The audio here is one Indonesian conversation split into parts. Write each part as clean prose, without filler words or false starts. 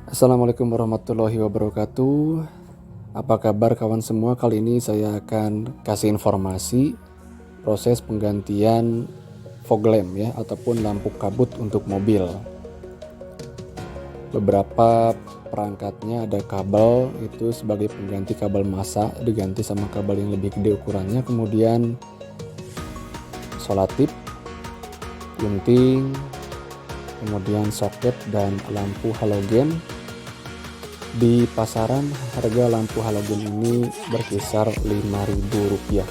Assalamualaikum warahmatullahi wabarakatuh. Apa kabar kawan semua? Kali ini saya akan kasih informasi proses penggantian foglamp ya, ataupun lampu kabut untuk mobil. Beberapa perangkatnya ada kabel, itu sebagai pengganti kabel massa, diganti sama kabel yang lebih gede ukurannya. Kemudian solatip, gunting, kemudian soket dan lampu halogen. Di pasaran harga lampu halogen ini berkisar Rp5.000.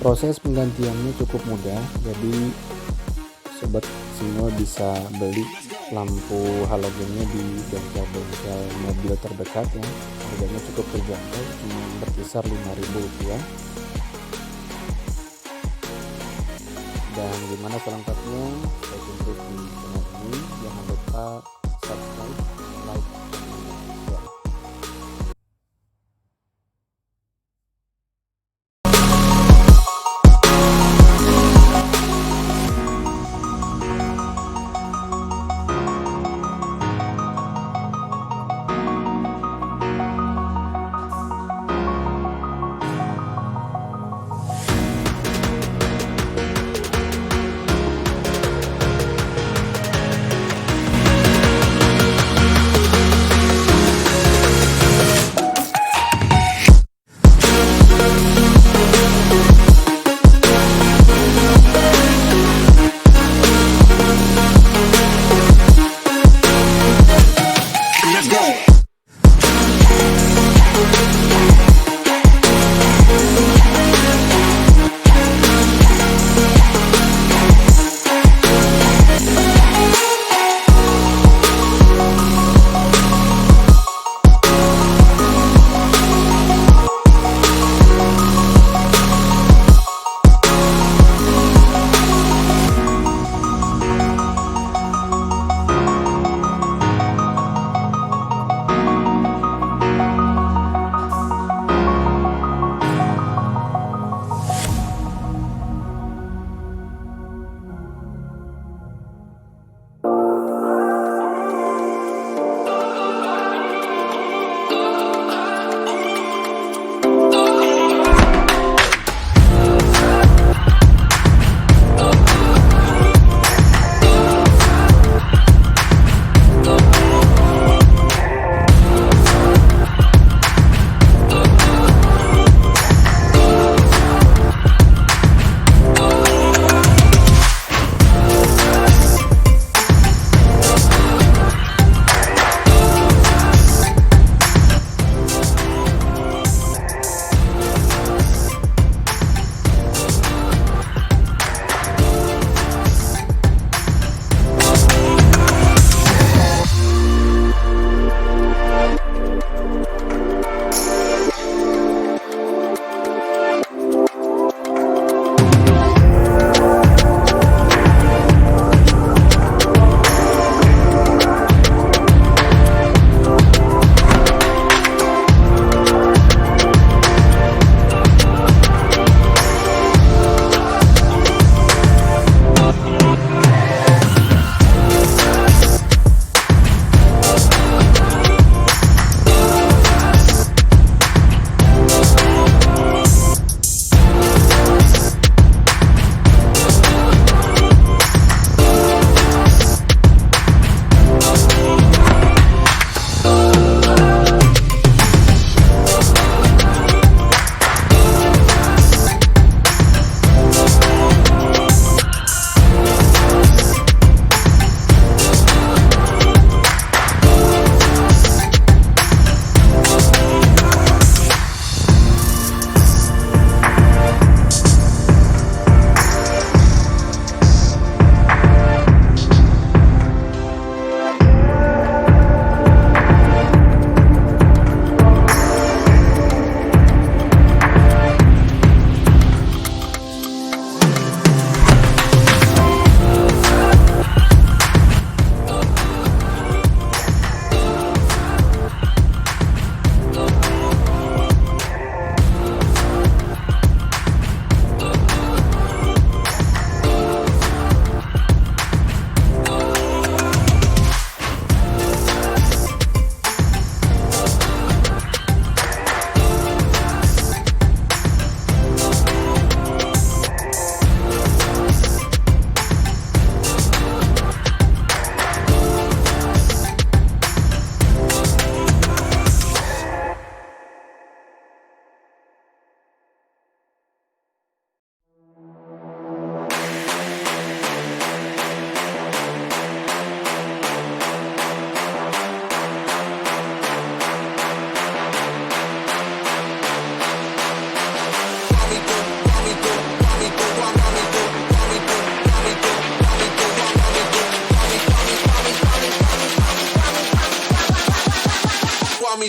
Proses penggantiannya cukup mudah, jadi sobat semua bisa beli lampu halogennya di bengkel-bengkel mobil terdekat ya. Harganya cukup terjangkau, cuma berkisar Rp5.000. Dan gimana selengkapnya saya tuntut di channel ini. Jangan lupa subscribe, like, dan share.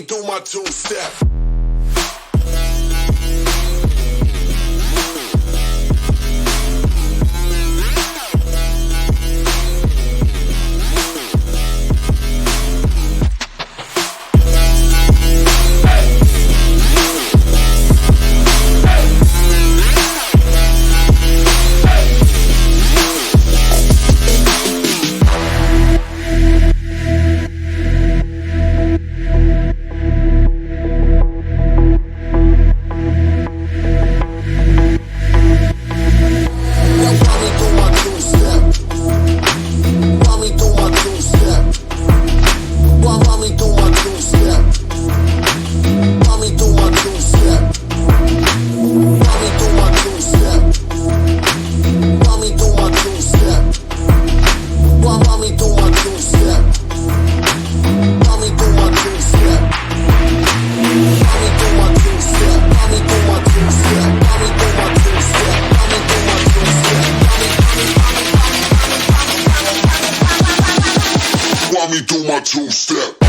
me do my two-step. Me do my two-step.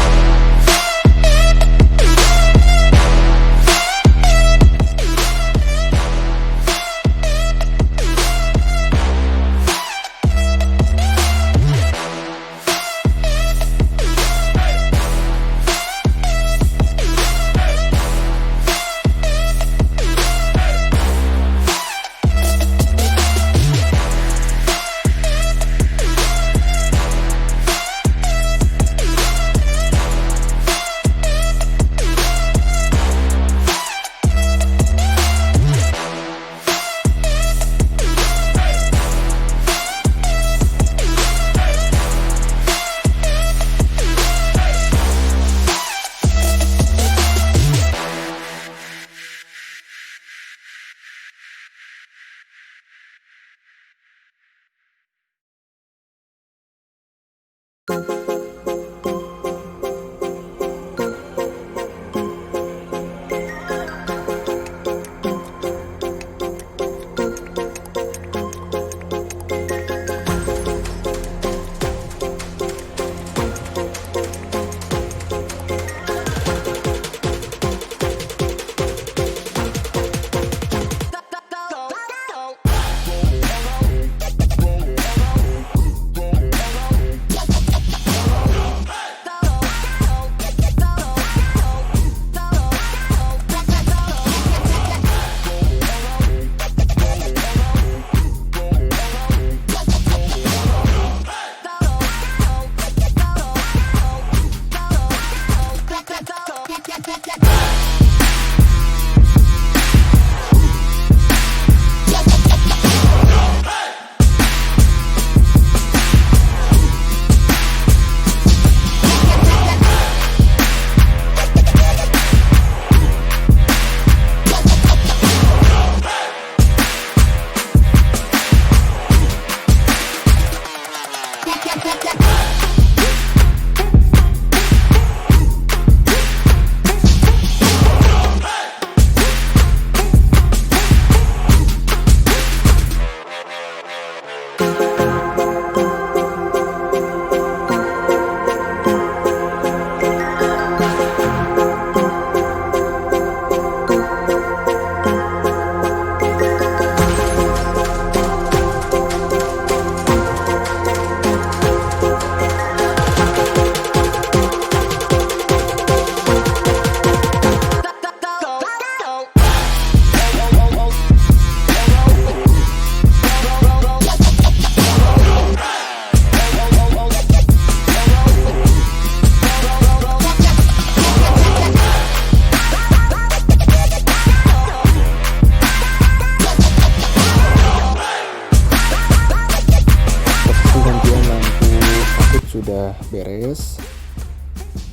sudah beres,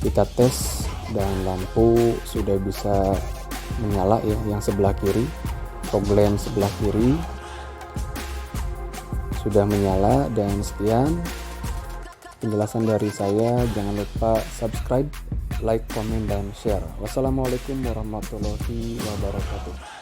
kita tes dan lampu sudah bisa menyala ya, yang sebelah kiri, fog lamp sebelah kiri sudah menyala. Dan sekian penjelasan dari saya. Jangan lupa subscribe, like, komen, dan share. Wassalamualaikum warahmatullahi wabarakatuh.